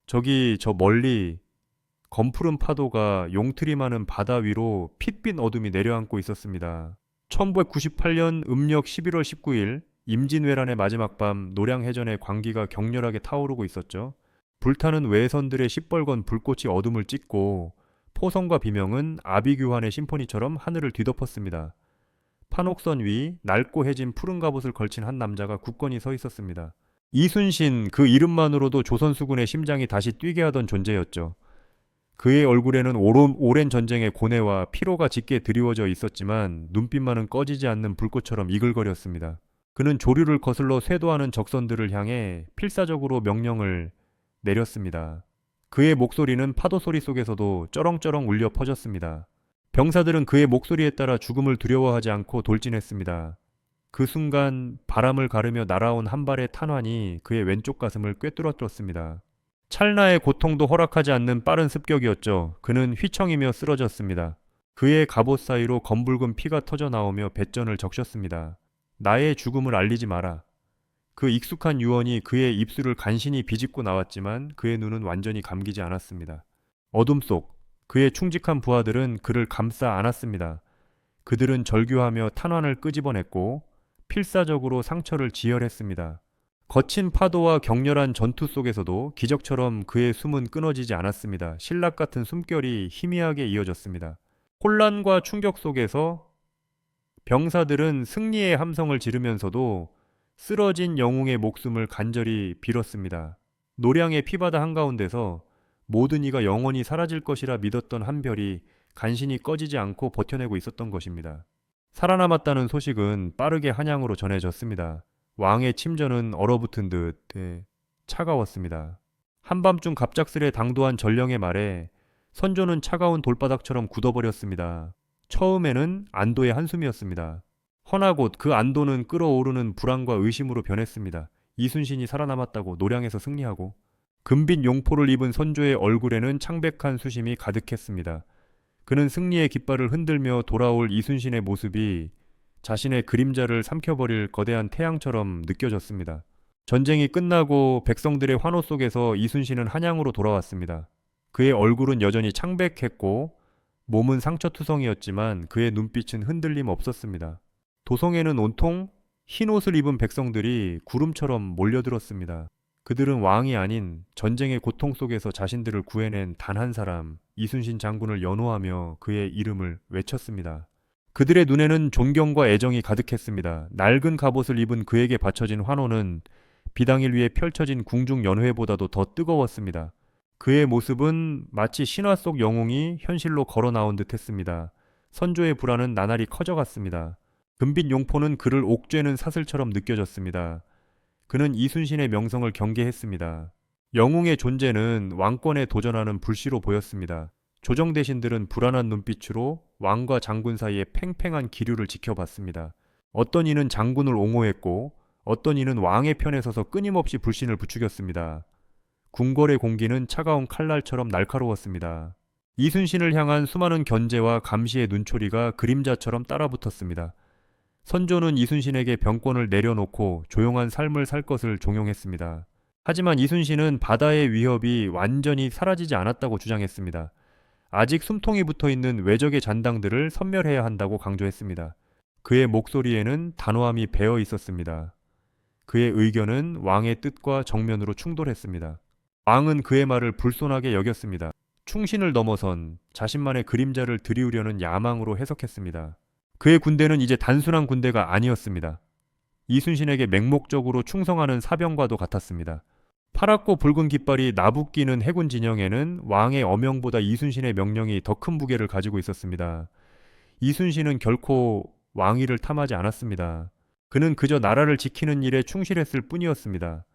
저기 저 멀리 검푸른 파도가 용틀이 많은 바다 위로 핏빛 어둠이 내려앉고 있었습니다. 1998년 음력 11월 19일 임진왜란의 마지막 밤 노량해전의 광기가 격렬하게 타오르고 있었죠. 불타는 외선들의 시뻘건 불꽃이 어둠을 찢고 포성과 비명은 아비규환의 심포니처럼 하늘을 뒤덮었습니다. 판옥선 위 낡고 해진 푸른 갑옷을 걸친 한 남자가 굳건히 서 있었습니다. 이순신, 그 이름만으로도 조선 수군의 심장이 다시 뛰게 하던 존재였죠. 그의 얼굴에는 오랜 전쟁의 고뇌와 피로가 짙게 드리워져 있었지만 눈빛만은 꺼지지 않는 불꽃처럼 이글거렸습니다. 그는 조류를 거슬러 쇄도하는 적선들을 향해 필사적으로 명령을 내렸습니다. 그의 목소리는 파도 소리 속에서도 쩌렁쩌렁 울려 퍼졌습니다. 병사들은 그의 목소리에 따라 죽음을 두려워하지 않고 돌진했습니다. 그 순간 바람을 가르며 날아온 한 발의 탄환이 그의 왼쪽 가슴을 꿰뚫어뜨렸습니다. 찰나의 고통도 허락하지 않는 빠른 습격이었죠. 그는 휘청이며 쓰러졌습니다. 그의 갑옷 사이로 검붉은 피가 터져 나오며 배전을 적셨습니다. 나의 죽음을 알리지 마라. 그 익숙한 유언이 그의 입술을 간신히 비집고 나왔지만 그의 눈은 완전히 감기지 않았습니다. 어둠 속 그의 충직한 부하들은 그를 감싸 안았습니다. 그들은 절규하며 탄환을 끄집어냈고 필사적으로 상처를 지혈했습니다. 거친 파도와 격렬한 전투 속에서도 기적처럼 그의 숨은 끊어지지 않았습니다. 신락 같은 숨결이 희미하게 이어졌습니다. 혼란과 충격 속에서 병사들은 승리의 함성을 지르면서도 쓰러진 영웅의 목숨을 간절히 빌었습니다. 노량의 피바다 한가운데서 모든 이가 영원히 사라질 것이라 믿었던 한 별이 간신히 꺼지지 않고 버텨내고 있었던 것입니다. 살아남았다는 소식은 빠르게 한양으로 전해졌습니다. 왕의 침전은 얼어붙은 듯 차가웠습니다. 한밤중 갑작스레 당도한 전령의 말에 선조는 차가운 돌바닥처럼 굳어버렸습니다. 처음에는 안도의 한숨이었습니다. 허나 곧 그 안도는 끓어오르는 불안과 의심으로 변했습니다. 이순신이 살아남았다고 노량에서 승리하고 금빛 용포를 입은 선조의 얼굴에는 창백한 수심이 가득했습니다. 그는 승리의 깃발을 흔들며 돌아올 이순신의 모습이 자신의 그림자를 삼켜버릴 거대한 태양처럼 느껴졌습니다. 전쟁이 끝나고 백성들의 환호 속에서 이순신은 한양으로 돌아왔습니다. 그의 얼굴은 여전히 창백했고 몸은 상처투성이었지만 그의 눈빛은 흔들림 없었습니다. 도성에는 온통 흰 옷을 입은 백성들이 구름처럼 몰려들었습니다. 그들은 왕이 아닌 전쟁의 고통 속에서 자신들을 구해낸 단 한 사람, 이순신 장군을 연호하며 그의 이름을 외쳤습니다. 그들의 눈에는 존경과 애정이 가득했습니다. 낡은 갑옷을 입은 그에게 바쳐진 환호는 비당일 위에 펼쳐진 궁중 연회보다도 더 뜨거웠습니다. 그의 모습은 마치 신화 속 영웅이 현실로 걸어 나온 듯 했습니다. 선조의 불안은 나날이 커져갔습니다. 금빛 용포는 그를 옥죄는 사슬처럼 느껴졌습니다. 그는 이순신의 명성을 경계했습니다. 영웅의 존재는 왕권에 도전하는 불씨로 보였습니다. 조정 대신들은 불안한 눈빛으로 왕과 장군 사이의 팽팽한 기류를 지켜봤습니다. 어떤 이는 장군을 옹호했고 어떤 이는 왕의 편에 서서 끊임없이 불신을 부추겼습니다. 궁궐의 공기는 차가운 칼날처럼 날카로웠습니다. 이순신을 향한 수많은 견제와 감시의 눈초리가 그림자처럼 따라붙었습니다. 선조는 이순신에게 병권을 내려놓고 조용한 삶을 살 것을 종용했습니다. 하지만 이순신은 바다의 위협이 완전히 사라지지 않았다고 주장했습니다. 아직 숨통이 붙어있는 외적의 잔당들을 섬멸해야 한다고 강조했습니다. 그의 목소리에는 단호함이 배어 있었습니다. 그의 의견은 왕의 뜻과 정면으로 충돌했습니다. 왕은 그의 말을 불손하게 여겼습니다. 충신을 넘어선 자신만의 그림자를 들이우려는 야망으로 해석했습니다. 그의 군대는 이제 단순한 군대가 아니었습니다. 이순신에게 맹목적으로 충성하는 사병과도 같았습니다. 파랗고 붉은 깃발이 나부끼는 해군 진영에는 왕의 어명보다 이순신의 명령이 더 큰 무게를 가지고 있었습니다. 이순신은 결코 왕위를 탐하지 않았습니다. 그는 그저 나라를 지키는 일에 충실했을 뿐이었습니다.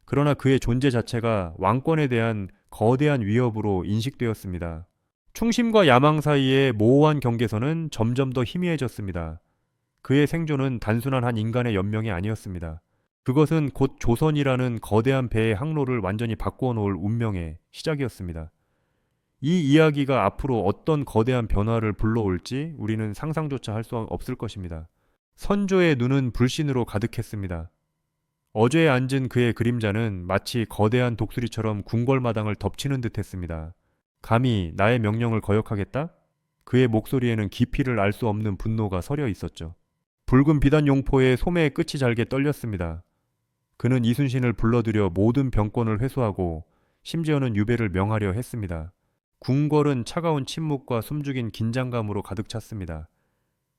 그러나 그의 존재 자체가 왕권에 대한 거대한 위협으로 인식되었습니다. 충심과 야망 사이의 모호한 경계선은 점점 더 희미해졌습니다. 그의 생존은 단순한 한 인간의 연명이 아니었습니다. 그것은 곧 조선이라는 거대한 배의 항로를 완전히 바꾸어 놓을 운명의 시작이었습니다. 이 이야기가 앞으로 어떤 거대한 변화를 불러올지 우리는 상상조차 할 수 없을 것입니다. 선조의 눈은 불신으로 가득했습니다. 어제에 앉은 그의 그림자는 마치 거대한 독수리처럼 궁궐마당을 덮치는 듯했습니다. 감히 나의 명령을 거역하겠다? 그의 목소리에는 깊이를 알 수 없는 분노가 서려 있었죠. 붉은 비단 용포의 소매의 끝이 잘게 떨렸습니다. 그는 이순신을 불러들여 모든 병권을 회수하고 심지어는 유배를 명하려 했습니다. 궁궐은 차가운 침묵과 숨죽인 긴장감으로 가득 찼습니다.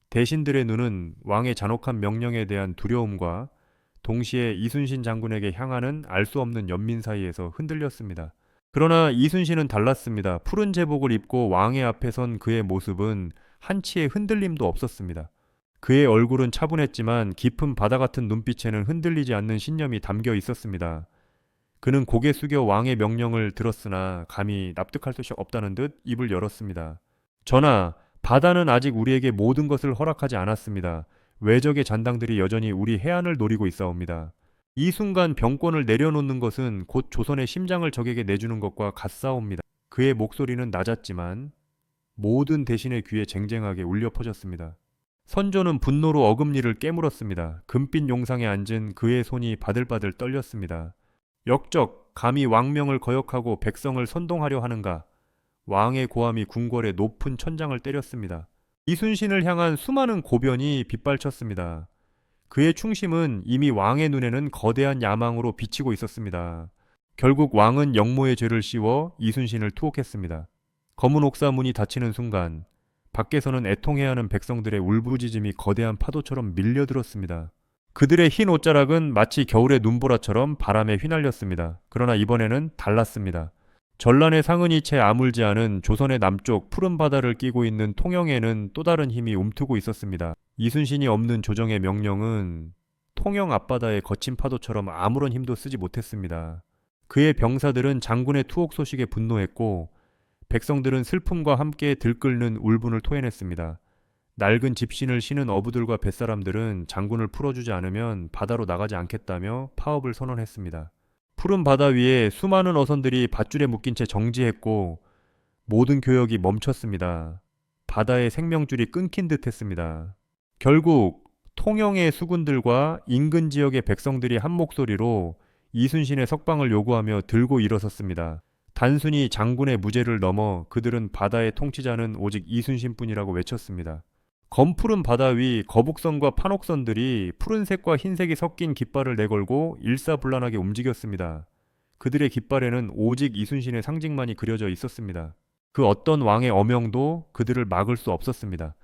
대신들의 눈은 왕의 잔혹한 명령에 대한 두려움과 동시에 이순신 장군에게 향하는 알 수 없는 연민 사이에서 흔들렸습니다. 그러나 이순신은 달랐습니다. 푸른 제복을 입고 왕의 앞에 선 그의 모습은 한치의 흔들림도 없었습니다. 그의 얼굴은 차분했지만 깊은 바다 같은 눈빛에는 흔들리지 않는 신념이 담겨 있었습니다. 그는 고개 숙여 왕의 명령을 들었으나 감히 납득할 수 없다는 듯 입을 열었습니다. 전하, 바다는 아직 우리에게 모든 것을 허락하지 않았습니다. 외적의 잔당들이 여전히 우리 해안을 노리고 있사옵니다. 이 순간 병권을 내려놓는 것은 곧 조선의 심장을 적에게 내주는 것과 같사옵니다. 그의 목소리는 낮았지만 모든 대신의 귀에 쟁쟁하게 울려 퍼졌습니다. 선조는 분노로 어금니를 깨물었습니다. 금빛 용상에 앉은 그의 손이 바들바들 떨렸습니다. 역적, 감히 왕명을 거역하고 백성을 선동하려 하는가? 왕의 고함이 궁궐의 높은 천장을 때렸습니다. 이순신을 향한 수많은 고변이 빗발쳤습니다. 그의 충심은 이미 왕의 눈에는 거대한 야망으로 비치고 있었습니다. 결국 왕은 역모의 죄를 씌워 이순신을 투옥했습니다. 검은 옥사 문이 닫히는 순간 밖에서는 애통해야 하는 백성들의 울부짖음이 거대한 파도처럼 밀려들었습니다. 그들의 흰 옷자락은 마치 겨울의 눈보라처럼 바람에 휘날렸습니다. 그러나 이번에는 달랐습니다. 전란의 상흔이 채 아물지 않은 조선의 남쪽 푸른 바다를 끼고 있는 통영에는 또 다른 힘이 움트고 있었습니다. 이순신이 없는 조정의 명령은 통영 앞바다의 거친 파도처럼 아무런 힘도 쓰지 못했습니다. 그의 병사들은 장군의 투옥 소식에 분노했고 백성들은 슬픔과 함께 들끓는 울분을 토해냈습니다. 낡은 집신을 신은 어부들과 뱃사람들은 장군을 풀어주지 않으면 바다로 나가지 않겠다며 파업을 선언했습니다. 푸른 바다 위에 수많은 어선들이 밧줄에 묶인 채 정지했고 모든 교역이 멈췄습니다. 바다의 생명줄이 끊긴 듯 했습니다. 결국 통영의 수군들과 인근 지역의 백성들이 한 목소리로 이순신의 석방을 요구하며 들고 일어섰습니다. 단순히 장군의 무죄를 넘어 그들은 바다의 통치자는 오직 이순신뿐이라고 외쳤습니다. 검푸른 바다 위 거북선과 판옥선들이 푸른색과 흰색이 섞인 깃발을 내걸고 일사불란하게 움직였습니다. 그들의 깃발에는 오직 이순신의 상징만이 그려져 있었습니다. 그 어떤 왕의 어명도 그들을 막을 수 없었습니다.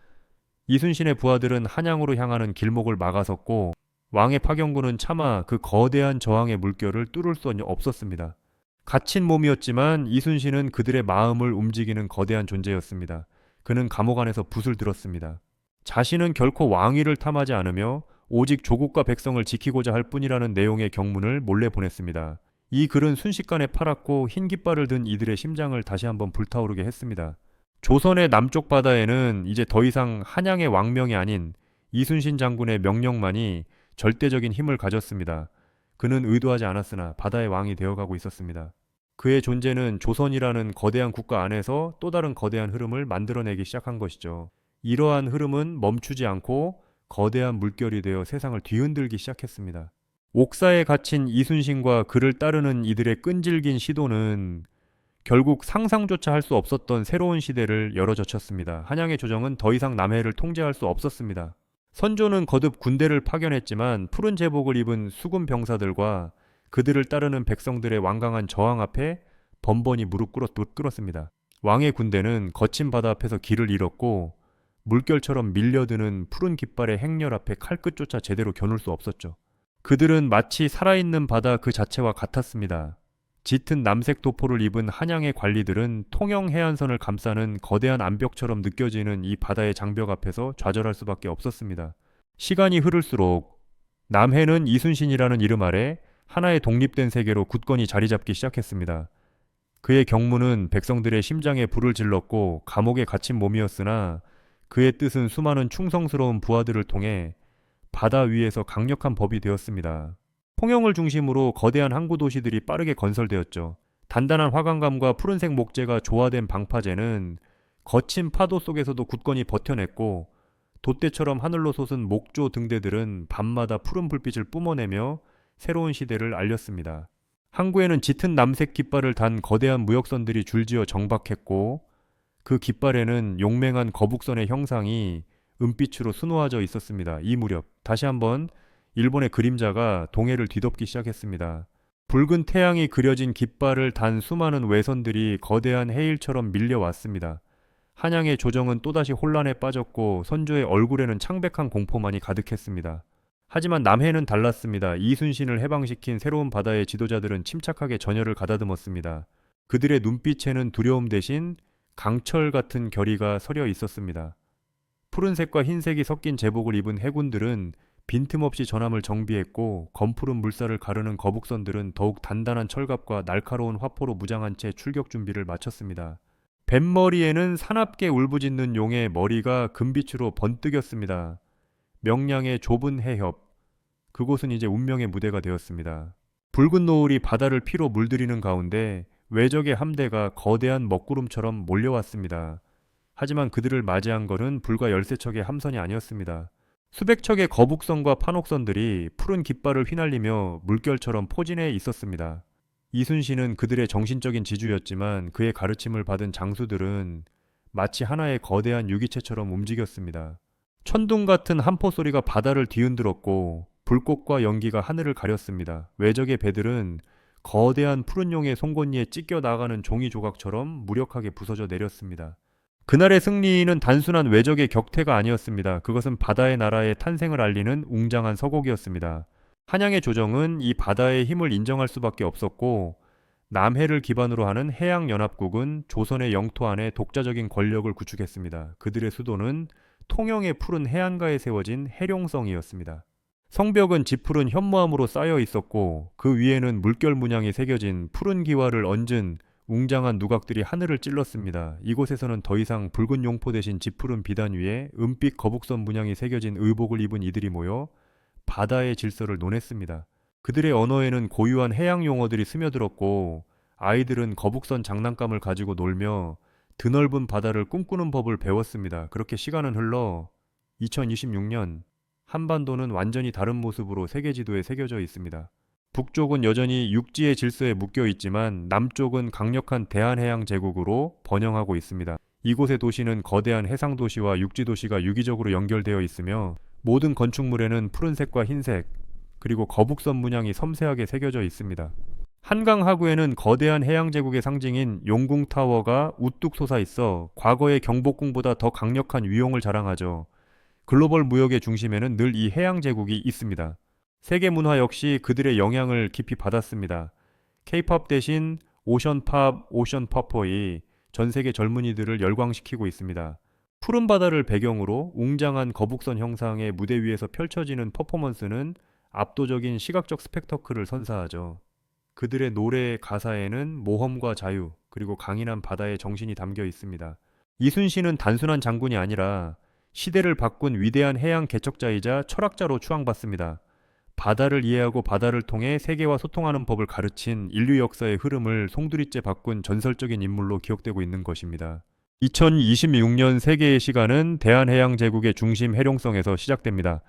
이순신의 부하들은 한양으로 향하는 길목을 막아섰고 왕의 파경군은 차마 그 거대한 저항의 물결을 뚫을 수 없었습니다. 갇힌 몸이었지만 이순신은 그들의 마음을 움직이는 거대한 존재였습니다. 그는 감옥 안에서 붓을 들었습니다. 자신은 결코 왕위를 탐하지 않으며 오직 조국과 백성을 지키고자 할 뿐이라는 내용의 경문을 몰래 보냈습니다. 이 글은 순식간에 팔았고 흰 깃발을 든 이들의 심장을 다시 한번 불타오르게 했습니다. 조선의 남쪽 바다에는 이제 더 이상 한양의 왕명이 아닌 이순신 장군의 명령만이 절대적인 힘을 가졌습니다. 그는 의도하지 않았으나 바다의 왕이 되어가고 있었습니다. 그의 존재는 조선이라는 거대한 국가 안에서 또 다른 거대한 흐름을 만들어내기 시작한 것이죠. 이러한 흐름은 멈추지 않고 거대한 물결이 되어 세상을 뒤흔들기 시작했습니다. 옥사에 갇힌 이순신과 그를 따르는 이들의 끈질긴 시도는 결국 상상조차 할 수 없었던 새로운 시대를 열어젖혔습니다. 한양의 조정은 더 이상 남해를 통제할 수 없었습니다. 선조는 거듭 군대를 파견했지만 푸른 제복을 입은 수군 병사들과 그들을 따르는 백성들의 완강한 저항 앞에 번번이 무릎 꿇었습니다. 왕의 군대는 거친 바다 앞에서 길을 잃었고 물결처럼 밀려드는 푸른 깃발의 행렬 앞에 칼끝조차 제대로 겨눌 수 없었죠. 그들은 마치 살아있는 바다 그 자체와 같았습니다. 짙은 남색 도포를 입은 한양의 관리들은 통영 해안선을 감싸는 거대한 암벽처럼 느껴지는 이 바다의 장벽 앞에서 좌절할 수밖에 없었습니다. 시간이 흐를수록 남해는 이순신이라는 이름 아래 하나의 독립된 세계로 굳건히 자리 잡기 시작했습니다. 그의 경무는 백성들의 심장에 불을 질렀고 감옥에 갇힌 몸이었으나 그의 뜻은 수많은 충성스러운 부하들을 통해 바다 위에서 강력한 법이 되었습니다. 통영을 중심으로 거대한 항구 도시들이 빠르게 건설되었죠. 단단한 화강감과 푸른색 목재가 조화된 방파제는 거친 파도 속에서도 굳건히 버텨냈고 돛대처럼 하늘로 솟은 목조 등대들은 밤마다 푸른 불빛을 뿜어내며 새로운 시대를 알렸습니다. 항구에는 짙은 남색 깃발을 단 거대한 무역선들이 줄지어 정박했고 그 깃발에는 용맹한 거북선의 형상이 은빛으로 수놓아져 있었습니다. 이 무렵 다시 한번 일본의 그림자가 동해를 뒤덮기 시작했습니다. 붉은 태양이 그려진 깃발을 단 수많은 외선들이 거대한 해일처럼 밀려왔습니다. 한양의 조정은 또다시 혼란에 빠졌고 선조의 얼굴에는 창백한 공포만이 가득했습니다. 하지만 남해는 달랐습니다. 이순신을 해방시킨 새로운 바다의 지도자들은 침착하게 전열을 가다듬었습니다. 그들의 눈빛에는 두려움 대신 강철 같은 결의가 서려 있었습니다. 푸른색과 흰색이 섞인 제복을 입은 해군들은 빈틈없이 전함을 정비했고 검푸른 물살을 가르는 거북선들은 더욱 단단한 철갑과 날카로운 화포로 무장한 채 출격 준비를 마쳤습니다. 뱃머리에는 사납게 울부짖는 용의 머리가 금빛으로 번뜩였습니다. 명량의 좁은 해협, 그곳은 이제 운명의 무대가 되었습니다. 붉은 노을이 바다를 피로 물들이는 가운데 외적의 함대가 거대한 먹구름처럼 몰려왔습니다. 하지만 그들을 맞이한 것은 불과 13척의 함선이 아니었습니다. 수백 척의 거북선과 판옥선들이 푸른 깃발을 휘날리며 물결처럼 포진해 있었습니다. 이순신은 그들의 정신적인 지주였지만 그의 가르침을 받은 장수들은 마치 하나의 거대한 유기체처럼 움직였습니다. 천둥 같은 함포 소리가 바다를 뒤흔들었고 불꽃과 연기가 하늘을 가렸습니다. 외적의 배들은 거대한 푸른 용의 송곳니에 찢겨 나가는 종이 조각처럼 무력하게 부서져 내렸습니다. 그날의 승리는 단순한 외적의 격퇴가 아니었습니다. 그것은 바다의 나라의 탄생을 알리는 웅장한 서곡이었습니다. 한양의 조정은 이 바다의 힘을 인정할 수밖에 없었고 남해를 기반으로 하는 해양연합국은 조선의 영토 안에 독자적인 권력을 구축했습니다. 그들의 수도는 통영의 푸른 해안가에 세워진 해룡성이었습니다. 성벽은 짙푸른 현무암으로 쌓여 있었고 그 위에는 물결 문양이 새겨진 푸른 기와를 얹은 웅장한 누각들이 하늘을 찔렀습니다. 이곳에서는 더 이상 붉은 용포 대신 짙푸른 비단 위에 은빛 거북선 문양이 새겨진 의복을 입은 이들이 모여 바다의 질서를 논했습니다. 그들의 언어에는 고유한 해양 용어들이 스며들었고 아이들은 거북선 장난감을 가지고 놀며 드넓은 바다를 꿈꾸는 법을 배웠습니다. 그렇게 시간은 흘러 2026년 한반도는 완전히 다른 모습으로 세계 지도에 새겨져 있습니다. 북쪽은 여전히 육지의 질서에 묶여 있지만 남쪽은 강력한 대한해양 제국으로 번영하고 있습니다. 이곳의 도시는 거대한 해상 도시와 육지 도시가 유기적으로 연결되어 있으며 모든 건축물에는 푸른색과 흰색 그리고 거북선 문양이 섬세하게 새겨져 있습니다. 한강 하구에는 거대한 해양 제국의 상징인 용궁타워가 우뚝 솟아 있어 과거의 경복궁보다 더 강력한 위용을 자랑하죠. 글로벌 무역의 중심에는 늘 이 해양 제국이 있습니다. 세계 문화 역시 그들의 영향을 깊이 받았습니다. K-팝 대신 오션팝, 오션퍼퍼이 전 세계 젊은이들을 열광시키고 있습니다. 푸른 바다를 배경으로 웅장한 거북선 형상의 무대 위에서 펼쳐지는 퍼포먼스는 압도적인 시각적 스펙터클을 선사하죠. 그들의 노래 가사에는 모험과 자유, 그리고 강인한 바다의 정신이 담겨 있습니다. 이순신은 단순한 장군이 아니라 시대를 바꾼 위대한 해양 개척자이자 철학자로 추앙받습니다. 바다를 이해하고 바다를 통해 세계와 소통하는 법을 가르친 인류 역사의 흐름을 송두리째 바꾼 전설적인 인물로 기억되고 있는 것입니다. 2026년 세계의 시간은 대한해양제국의 중심 해룡성에서 시작됩니다.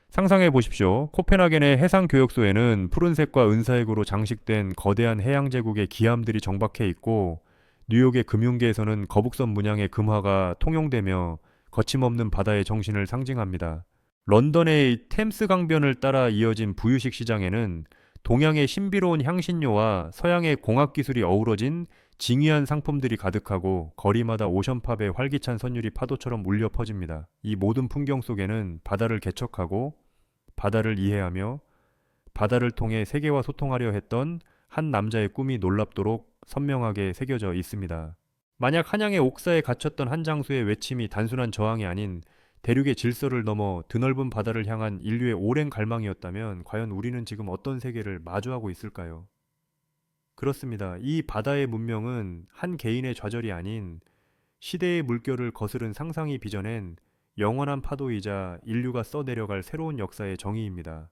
상상해 보십시오. 코펜하겐의 해상교역소에는 푸른색과 은사색으로 장식된 거대한 해양제국의 기함들이 정박해 있고 뉴욕의 금융계에서는 거북선 문양의 금화가 통용되며 거침없는 바다의 정신을 상징합니다. 런던의 템스 강변을 따라 이어진 부유식 시장에는 동양의 신비로운 향신료와 서양의 공학기술이 어우러진 징의한 상품들이 가득하고 거리마다 오션팝의 활기찬 선율이 파도처럼 울려 퍼집니다. 이 모든 풍경 속에는 바다를 개척하고 바다를 이해하며 바다를 통해 세계와 소통하려 했던 한 남자의 꿈이 놀랍도록 선명하게 새겨져 있습니다. 만약 한양의 옥사에 갇혔던 한 장수의 외침이 단순한 저항이 아닌 대륙의 질서를 넘어 드넓은 바다를 향한 인류의 오랜 갈망이었다면 과연 우리는 지금 어떤 세계를 마주하고 있을까요? 그렇습니다. 이 바다의 문명은 한 개인의 좌절이 아닌 시대의 물결을 거스른 상상이 빚어낸 영원한 파도이자 인류가 써내려갈 새로운 역사의 정의입니다.